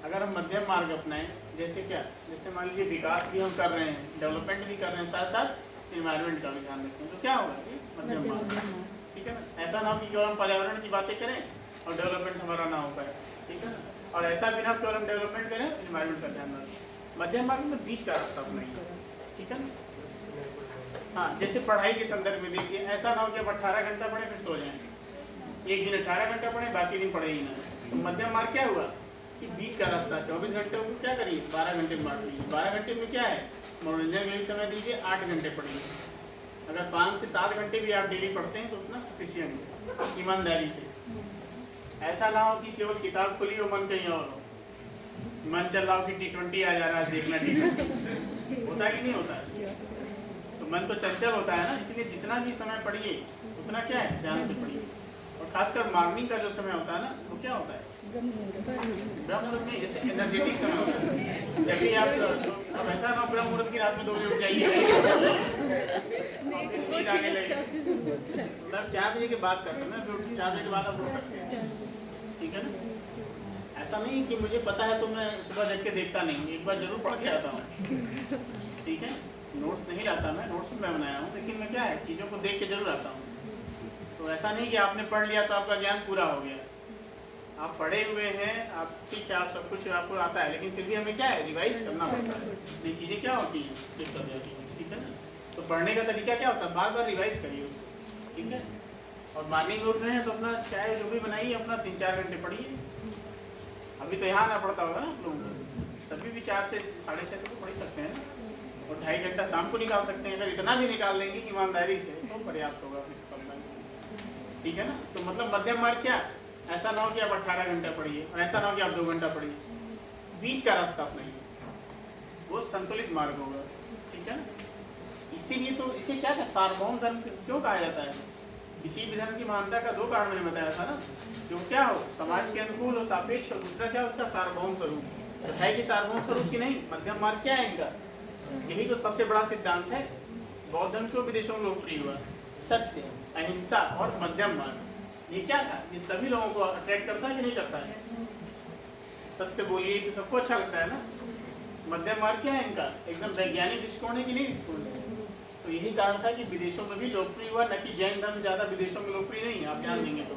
अगर हम मध्यम मार्ग अपनाएं, जैसे क्या? जैसे मान लीजिए विकास भी हम कर रहे हैं, डेवलपमेंट भी कर रहे हैं, साथ साथ इन्वायरमेंट का भी ध्यान रखें, तो क्या होगा? मध्यम मार्ग, ठीक है ना। ऐसा ना हो कि केवल हम पर्यावरण की बातें करें और डेवलपमेंट हमारा ना हो पाए, ठीक है ना। और ऐसा भी ना केवल हम डेवलपमेंट करें, इन्वायरमेंट का ध्यान रखें। मध्यम मार्ग में बीच का रास्ता अपनाएंगे, ठीक है ना। हाँ, जैसे पढ़ाई के संदर्भ में देखिए, ऐसा ना हो कि अब 18 घंटा पढ़े फिर सो जाएं, एक दिन 18 घंटा पढ़े बाकी दिन पढ़े ही ना। तो मध्यम मार्ग क्या हुआ कि बीच का रास्ता, 24 घंटे को क्या करिए? 12 घंटे में बांट लीजिए। 12 घंटे में क्या है? मनोरंजन के लिए समय दीजिए, 8 घंटे पढ़िए। अगर 5 से 7 घंटे भी आप डेली पढ़ते हैं तो उतना सफिशियंट है, ईमानदारी से। ऐसा ना हो कि केवल किताब खुली हो, मन कहीं और हो, मन चल रहा हो कि T20 आ जा रहा है देखना T20 होता है कि नहीं होता है? तो मन तो चंचल होता है ना, इसलिए जितना भी समय पढ़िए उतना क्या है ध्यान से पढ़िए। और खासकर मॉर्निंग का जो समय होता है ना वो क्या होता है ब्रह्म मुहूर्त में, जैसे एनर्जेटिक समय होता है। जब भी आप अब ऐसा ना ब्रह्म मुहूर्त की रात में 2 बजे उठ जाइए नींद आने लगे, मतलब 4 बजे के बाद का समय, 4 बजे के बाद आप उठ सकते हैं, ठीक है ना। ऐसा नहीं कि मुझे पता है तो मैं सुबह देख के देखता नहीं, एक बार जरूर पढ़ के आता हूँ, ठीक है। नोट्स नहीं लाता मैं, नोट्स मैं बनाया हूँ, लेकिन मैं क्या है चीज़ों को देख के जरूर आता हूँ। तो ऐसा नहीं कि आपने पढ़ लिया तो आपका ज्ञान पूरा हो गया। आप पढ़े हुए हैं, आप ठीक है, आप सब कुछ आपको आता है, लेकिन फिर भी हमें क्या है रिवाइज करना पड़ता है। नई चीज़ें क्या होती हैं स्किप कर जाती हैं, ठीक है ना। तो पढ़ने का तरीका क्या होता है, बार बार रिवाइज करिए उसको, ठीक है। और मॉर्निंग में उठ रहे हैं तो अपना चाहे जो भी बनाइए अपना 3-4 घंटे पढ़िए। अभी तो यहाँ आना पड़ता होगा ना आप लोगों को, तभी भी 4 से 6:30 तक तो पढ़ सकते हैं ना, और 2.5 घंटा शाम को निकाल सकते हैं। अगर इतना भी निकाल लेंगे ईमानदारी से तो पर्याप्त होगा इस पढ़ना, ठीक है ना। तो मतलब मध्यम मार्ग क्या, ऐसा ना हो कि आप 18 घंटा पढ़िए और ऐसा ना हो कि आप 2 घंटा पढ़िए, बीच का रास्ता अपनाइए, वो संतुलित मार्ग होगा, ठीक है ना। इसीलिए तो इसे क्या है सार्वभौम धर्म क्यों कहा जाता है। किसी भी धर्म की महानता का 2 कारण मैंने बताया था ना, जो क्या हो समाज के अनुकूल और सापेक्ष, और दूसरा क्या उसका सार्वभौम स्वरूप। तो है कि सार्वभौम स्वरूप की नहीं, मध्यम मार्ग क्या है इनका, यही तो सबसे बड़ा सिद्धांत है। बौद्ध धर्म क्यों विदेशों में लोकप्रिय हुआ, सत्य, अहिंसा और मध्यम मार्ग। ये क्या था, ये सभी लोगों को अट्रैक्ट करता है कि नहीं करता है। सत्य बोलिए कि सबको अच्छा लगता है ना। मध्यम मार्ग क्या है इनका, एकदम वैज्ञानिक दृष्टिकोण है कि नहीं दृष्टिकोण है। तो यही कारण था कि विदेशों में भी लोकप्रिय हुआ, न कि जैन धर्म ज्यादा विदेशों में लोकप्रिय नहीं है, आप ध्यान देंगे तो।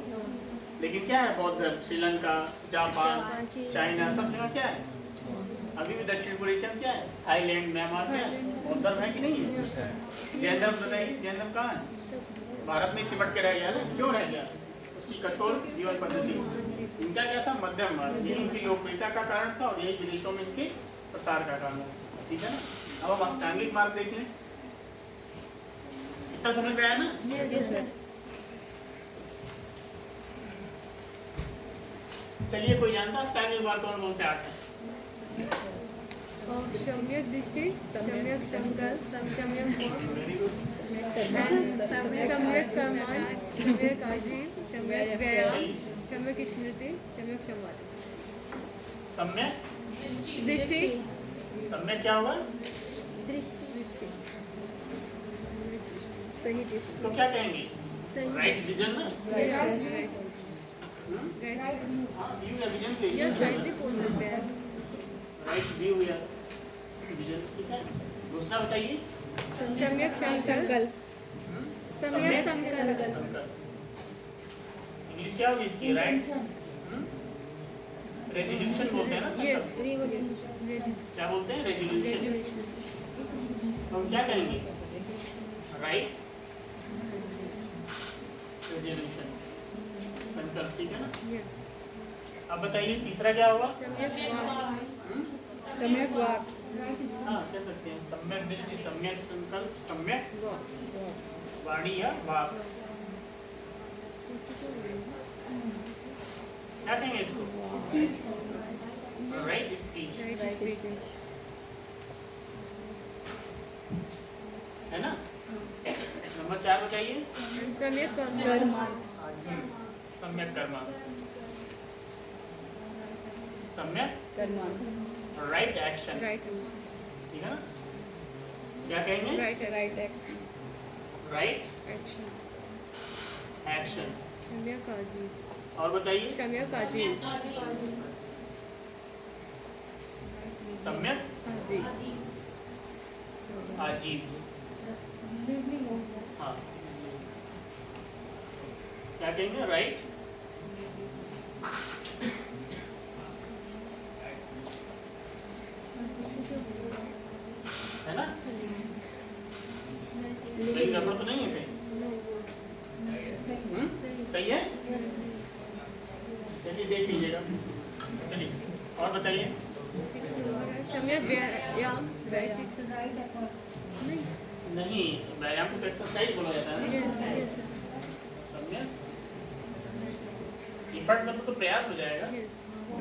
लेकिन क्या है बौद्ध धर्म श्रीलंका, जापान, चाइना, सब जगह क्या है, अभी भी दक्षिण पूर्व एशिया में क्या है, थाईलैंड, म्यांमार में बौद्ध धर्म है कि नहीं है। जैन धर्म बताइए, जैन धर्म कहाँ है, भारत में सिमट के रह गया ना, क्यों रह गया, उसकी कठोर जीवन पद्धति। इनका क्या था मध्यम मार्ग, यही इनकी लोकप्रियता का कारण था और यही विदेशों में इनके प्रसार का कारण था, ठीक है ना। अब हम अष्टांगिक मार्ग देख लें, इतना समझ में आया ना। चलिए कोई जानता है अष्टांगिक मार्ग कौन से 8 है।
सम्यक दृष्टि, सम्यक संकल्प, सम्यक
वेरी गुड।
सम्यक कर्म, सम्यक आजीव, सम्यक व्यायाम, सम्यक स्मृति, सम्यक संवाद।
सम्यक
दृष्टि,
सम्यक क्या होगा,
दृष्टि, सही दृष्टि,
इसको क्या कहेंगे, राइट विजन ना। व्यू या विजन से
यस राइट भी बोल सकते हैं।
राइट व्यू या विजन, ठीक है। दूसरा बताइए,
सम्यक संकल्प, सम्यक संकल्प,
इंग्लिश क्या होगी इसकी, राइट रेजोल्यूशन बोलते हैं ना
यस
संकल्प, क्या बोलते हैं रेजोल्यूशन। तो हम क्या कहेंगे, राइट रेजोल्यूशन संकल्प, ठीक है ना। अब बताइए तीसरा क्या होगा,
सम्यक वाक,
हम्म?
सम्यक वाक,
हाँ कह सकते हैं सम्यक दृष्टि, सम्यक संकल्प, सम्यक वाणी या वाक, क्या कहेंगे इसको, राइट स्पीच,
राइट स्पीच,
है ना। नंबर 4 बताइए,
सम्यक कर्म,
सम्यक कर्म, सम्यक राइट एक्शन,
राइट
ठीक है ना। क्या कहेंगे,
राइट
राइट
एक्शन,
एक्शन।
सम्यक आजीव,
और बताइए,
सम्यक आजीव,
सम्यक
आजीव,
आजीव, हाँ क्या कहेंगे, राइट है ना। कहीं गड़बड़ तो नहीं है कहीं, सही है। चलिए देख लीजिएगा, चलिए और बताइए,
सम्यक व्यायाम, राइट एक्सरसाइज,
नहीं व्यायाम को तो एक्सरसाइज बोला जाता है ना।
यस
सम्यक एफर्ट मतलब तो प्रयास हो जाएगा,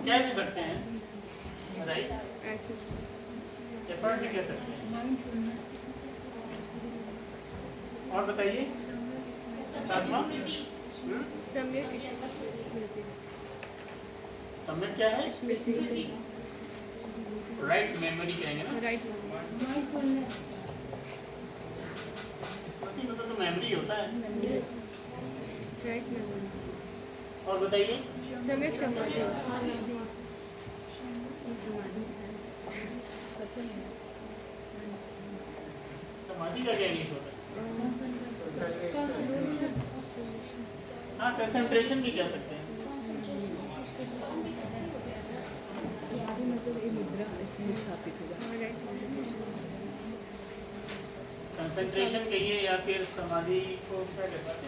क्या कह सकते हैं, राइट,
एक्सेस
एफर्ट भी कह सकते हैं। और बताइए सातवां,
सम्यक स्मृति
सम्यक क्या है?
स्मृति
राइट मेमोरी कहेंगे ना।
राइट
स्मृति मतलब तो मेमोरी होता है।
राइट मेमोरी
और बताइए
सम्यक समाधि
समाधि का क्या इंग्लिश होता है? हाँ, कंसंट्रेशन भी कह सकते हैं। कंसंट्रेशन कहिए या फिर समाधि को क्या कहते हैं?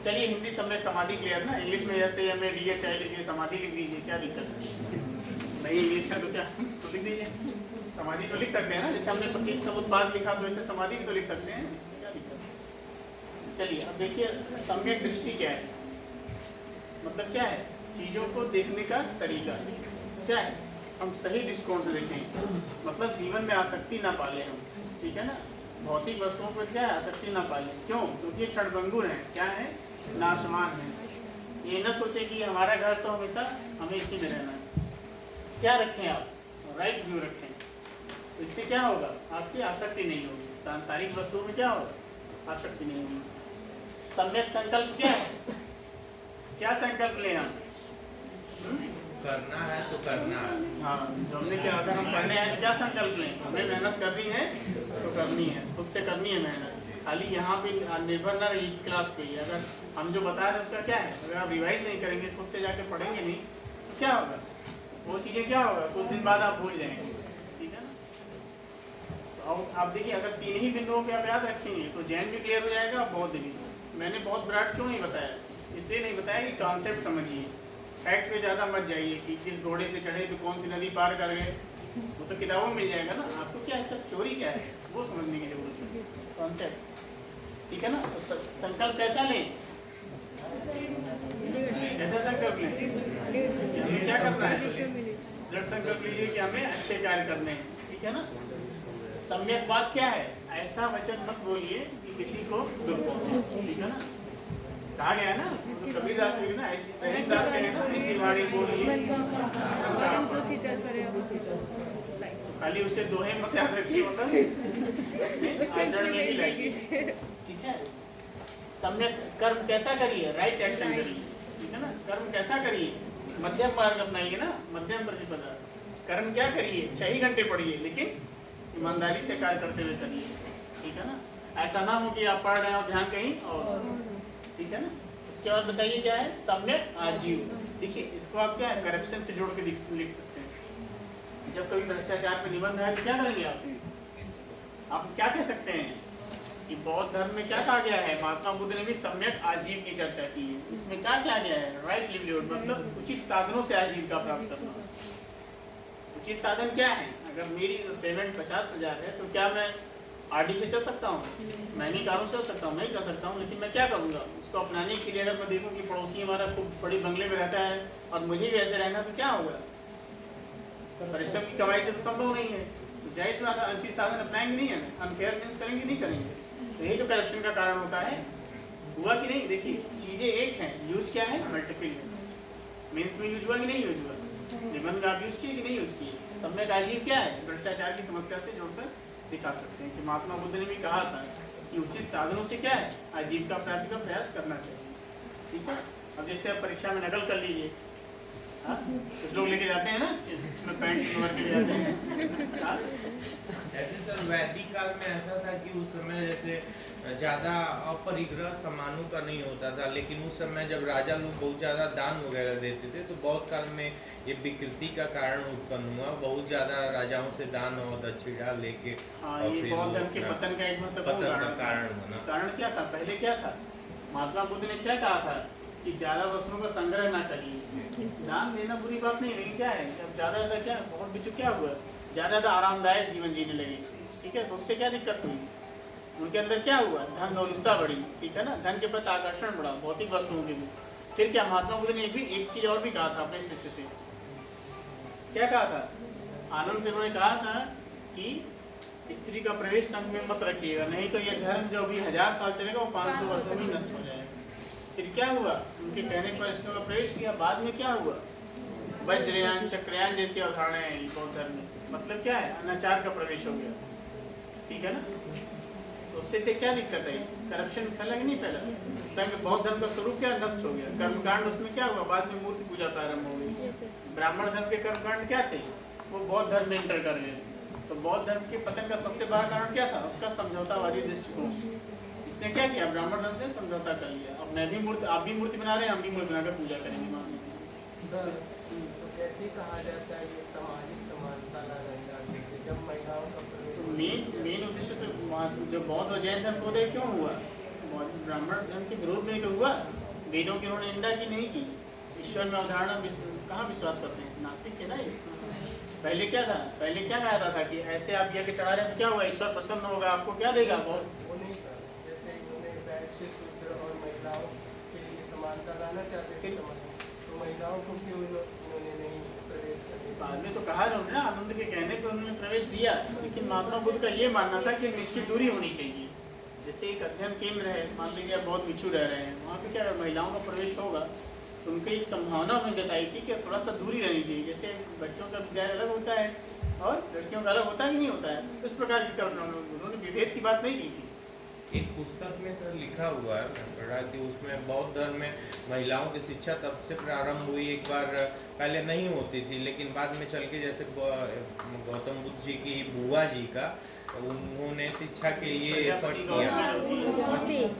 चलिए हिंदी सम्यक समाधि क्लियर ना, इंग्लिश में जैसे हमें DHI लिखिए, समाधि लिख दीजिए, क्या दिक्कत है? नहीं इंग्लिश है तो क्या तो लिख दीजिए, समाधि तो लिख सकते हैं ना, जैसे हमने प्रतीक समुत्पाद लिखा तो ऐसे समाधि भी तो लिख सकते हैं, क्या दिक्कत है? चलिए अब देखिए सम्यक दृष्टि क्या है, मतलब क्या है? चीज़ों को देखने का तरीका क्या है? हम सही दृष्टिकोण से देखें, मतलब जीवन में आसक्ति ना पाले हम, ठीक है ना? भौतिक वस्तुओं पर क्या है? आसक्ति ना पाले। क्यों? क्योंकि क्षणभंगुर है, क्या है? नाशवान है। ये न सोचे कि हमारा घर तो हमेशा हमें इसी में रहना है। क्या रखें आप? राइट व्यू रखें, तो इससे क्या होगा? आपकी आसक्ति नहीं होगी, सांसारिक वस्तुओं में क्या होगा? आसक्ति नहीं होगी। सम्यक संकल्प क्या है? क्या संकल्प लें हम?
करना है तो करना है।
हाँ, जो हमने क्या, अगर हम करने आए तो क्या संकल्प लें? हमें मेहनत करनी है तो करनी है, खुद से करनी है मेहनत, खाली यहाँ पे निर्भर ना रही क्लास पे ही। अगर हम जो बता रहे हैं उसका क्या है? अगर आप रिवाइज नहीं करेंगे, खुद से जाके पढ़ेंगे नहीं, तो क्या होगा? वो चीज़ें क्या होगा? कुछ दिन बाद आप भूल जाएंगे, ठीक है ना? तो आप देखिए, अगर तीन ही बिंदुओं पे आप याद रखेंगे तो जैन भी क्लियर हो जाएगा, बौद्ध भी। मैंने बहुत विराट क्यों नहीं बताया? इसलिए नहीं बताया कि कॉन्सेप्ट समझिए, फैक्ट पे ज़्यादा मत जाइए कि किस घोड़े से चढ़े तो कौन सी नदी पार कर गए, वो तो किताबों में मिल जाएगा ना। आपको क्या इसका थ्योरी क्या है वो समझने की जरूरत है, कॉन्सेप्ट, ठीक है ना? तो संकल्प कैसा लें? कैसा संकल्प लें? हमें क्या करना है? दृढ़ संकल्प लीजिए कि हमें अच्छे कार्य करने हैं, ठीक है ना? सम्यक बात क्या है? ऐसा वचन मत बोलिए कि किसी को दुख पहुंचे, ठीक है ना? कहा गया है ना, तो कबीरदास भी ना ऐसी दास कहे ना, ऐसी वाणी बोलिए खाली उसे दोहे मत याद रखिए, मतलब आचरण में ही लाइए, ठीक है? सम्यक कर्म कैसा करिए? राइट एक्शन करिए, ठीक है ना? कर्म कैसा करिए? मध्यम मार्ग अपनाइए ना, मध्यम प्रतिपदा। कर्म क्या करिए? 6 ही घंटे पढ़िए, लेकिन ईमानदारी से कार्य करते हुए करिए, ठीक है ना? ऐसा ना हो कि आप पढ़ रहे हो ध्यान कहीं और, ठीक है ना? उसके बाद बताइए क्या है? सम्यक आजीव। देखिए इसको आप क्या है? करप्शन से जोड़ के लिख सकते हैं। जब कभी भ्रष्टाचार पे निबंध है तो क्या करेंगे आप क्या कह सकते हैं कि बौद्ध धर्म में क्या कहा गया है? महात्मा बुद्ध ने भी सम्यक आजीव की चर्चा की है। इसमें क्या किया गया है? राइट लिवलीहुड, मतलब उचित साधनों से आजीविका प्राप्त करना। उचित साधन क्या है? अगर मेरी पेमेंट 50,000 है तो क्या मैं RD से चल सकता हूँ? महंगी कारों से चल सकता हूँ? नहीं चल सकता हूँ, लेकिन मैं क्या करूँगा? उसको अपनाने के लिए अगर मैं देखूँ कि पड़ोसी हमारा खूब बड़ी बंगले में रहता है और मुझे भी ऐसे रहना, तो क्या होगा? परिश्रम की कमाई से तो संभव नहीं है, तो जाहिर सी बात है अनुचित साधन अपनाएंगे नहीं है, अनफेयर मीन्स करेंगे नहीं करेंगे। तो यही तो करप्शन का कारण होता है। हुआ कि नहीं? देखिए चीज़ें एक हैं, यूज क्या है? मल्टीपल है। मीन्स में यूज हुआ कि नहीं यूज हुआ? निबंध आप यूज किए कि नहीं यूज किए? सम्यक आजीव क्या है? भ्रष्टाचार की समस्या से जोड़कर दिखा सकते हैं कि महात्मा बुद्ध ने भी कहा था कि उचित साधनों से क्या है? आजीविका प्राप्ति का प्रयास करना चाहिए, ठीक है? अब जैसे आप परीक्षा में नकल कर लीजिए, हाँ? कुछ लोग लेके जाते हैं ना, इसमें पैंट भर के जाते हैं, हाँ?
ऐसे सर वैदिक काल में ऐसा था कि उस समय जैसे ज़्यादा अपरिग्रह सामानों का नहीं होता था, लेकिन उस समय जब राजा लोग बहुत ज़्यादा दान वगैरह देते थे तो बौद्ध काल में ये विकृति का कारण उत्पन्न हुआ। बहुत ज़्यादा राजाओं से दान और दक्षिणा लेके
हाँ,
और
ये
फिर
बौद्ध धर्म के पतन का एक महत्वपूर्ण
कारण बना।
कारण क्या था? पहले क्या था? महात्मा बुद्ध ने क्या कहा था कि ज़्यादा वस्त्रों का संग्रह ना करिए। दान देना बुरी बात नहीं, लेकिन क्या है, जब ज़्यादा क्या बहुत बिचू क्या हुआ, ज़्यादा आरामदायक जीवन जीने लगे, ठीक है? तो उससे क्या दिक्कत हुई? उनके अंदर क्या हुआ? धन दौलता बढ़ी, ठीक है ना? धन के प्रति आकर्षण बढ़ा, भौतिक वस्तुओं के भी। फिर क्या महात्मा बुद्ध ने एक चीज और भी कहा था अपने शिष्य से। क्या कहा था? आनंद से उन्होंने कहा था कि स्त्री का प्रवेश संघ में मत रखिएगा, नहीं तो यह धर्म जो अभी 1000 साल चलेगा वो 500 वर्षों में नष्ट हो जाएगा। फिर क्या हुआ? उनके कहने पर स्त्रियों का प्रवेश किया। बाद में क्या हुआ? वज्रयान चक्रयान जैसी अवधारणाएं हैं बौद्ध धर्म में। मतलब क्या है? अनाचार का प्रवेश हो गया। ठीक है ना? तो उससे क्या दिक्कत है? करप्शन फैला कि नहीं फैला? संघ बौद्ध धर्म का स्वरूप क्या नष्ट हो गया। कर्मकांड उसमें क्या हुआ? बाद में मूर्ति पूजा प्रारंभ हो गई। ब्राह्मण धर्म के कर्मकांड क्या थे? वो बौद्ध धर्म में एंटर कर गए। तो बौद्ध धर्म के पतन का सबसे बड़ा कारण क्या था? उसका समझौतावादी दृष्टिकोण। उसने क्या किया? ब्राह्मण धर्म से समझौता कर लिया। अब मैं भी मूर्ति, आप भी मूर्ति बना रहे हैं, हम भी मूर्ति बनाकर पूजा करेंगे। मान
तो जैसे कहा जाता है ये सामाजिक समानता ला जाती जब महिलाओं का
तो मेन उद्देश्य तो जो बौद्ध और जैन धर्म को क्यों हुआ? ब्राह्मण धर्म के विरोध में तो हुआ। वेदों की उन्होंने निंदा की नहीं की। ईश्वर में अवधारणा कहाँ विश्वास करते हैं? नास्तिक थे ना ये। पहले क्या था? पहले क्या कहा जाता था कि ऐसे आप यज्ञ चढ़ा रहे हैं तो क्या होगा? ईश्वर प्रसन्न होगा, आपको क्या देगा?
उन्हीं का जैसे उन्हें वैश्य शूद्र और महिलाओं के लिए समानता लाना चाहते थे समाज में, तो महिलाओं को क्यों इन्होंने नहीं प्रवेश कर दिया?
बाद में तो कहा उन्होंने ना, आनंद के कहने पे उन्होंने प्रवेश दिया। लेकिन महात्मा बुद्ध का ये मानना था कि निश्चित दूरी होनी चाहिए। जैसे एक अध्ययन केंद्र है, मान लीजिए आप बहुत बिछू रह रहे हैं, वहाँ पे क्या महिलाओं का प्रवेश होगा तो उनकी एक संभावना उन्हें जताई थी कि थोड़ा सा दूरी रहनी चाहिए। जैसे बच्चों का विद्यालय अलग होता है और लड़कियों का अलग होता है कि नहीं होता है, उस प्रकार की कल्पना उन्होंने विभेद की बात नहीं की थी।
एक पुस्तक में सर लिखा हुआ है, मैं पढ़ा कि उसमें बौद्ध धर्म में महिलाओं की शिक्षा तब से प्रारंभ हुई। एक बार पहले नहीं होती थी, लेकिन बाद में चल के जैसे गौतम बुद्ध जी की बुआ जी का, उन्होंने शिक्षा के लिए एफर्ट किया,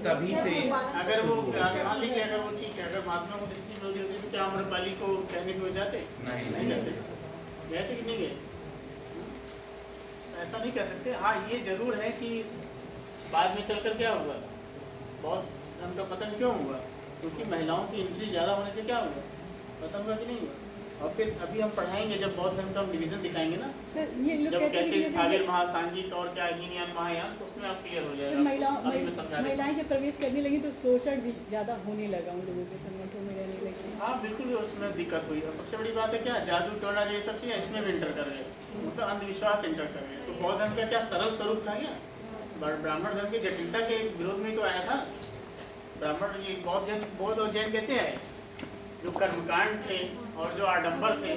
तभी से
अगर वो मान लीजिए अगर वो ठीक है, अगर महात्मा को दृष्टि विरोधी होती तो क्या आम्रपाली को कहने को जाते? नहीं जाते। गए थे कि नहीं गए? ऐसा नहीं कह सकते। हाँ ये जरूर है कि बाद में चलकर क्या हुआ? बौद्ध धर्म का पतन क्यों हुआ? क्योंकि महिलाओं की एंट्री ज़्यादा होने से क्या हुआ? पतन हुआ कि नहीं हुआ? और फिर अभी हम पढ़ाएंगे जब बौद्ध धर्म का हम डिवीजन दिखाएंगे ना, जब कैसे स्थाविर महासांगिक और क्या हीनयान महायान, तो उसमें आप क्लियर हो जाएगा। अभी मैं समझा रहा
महिलाएं जब प्रवेश करने लगी तो शोषण भी ज़्यादा होने लगा, उन लोगों के संगठनों में रहने लगे।
हाँ बिल्कुल, उसमें दिक्कत हुई। और सबसे बड़ी बात है क्या, जादू टोना ये सब चीज़ें इसमें भी इंटर कर गए, मतलब अंधविश्वास इंटर कर गए। तो बौद्ध धर्म का क्या सरल स्वरूप था क्या? ब्राह्मण धर्म की जटिलता के विरोध में तो आया था। ब्राह्मण ये बौद्ध और जैन कैसे आए? जो कर्मकांड थे और जो आडंबर थे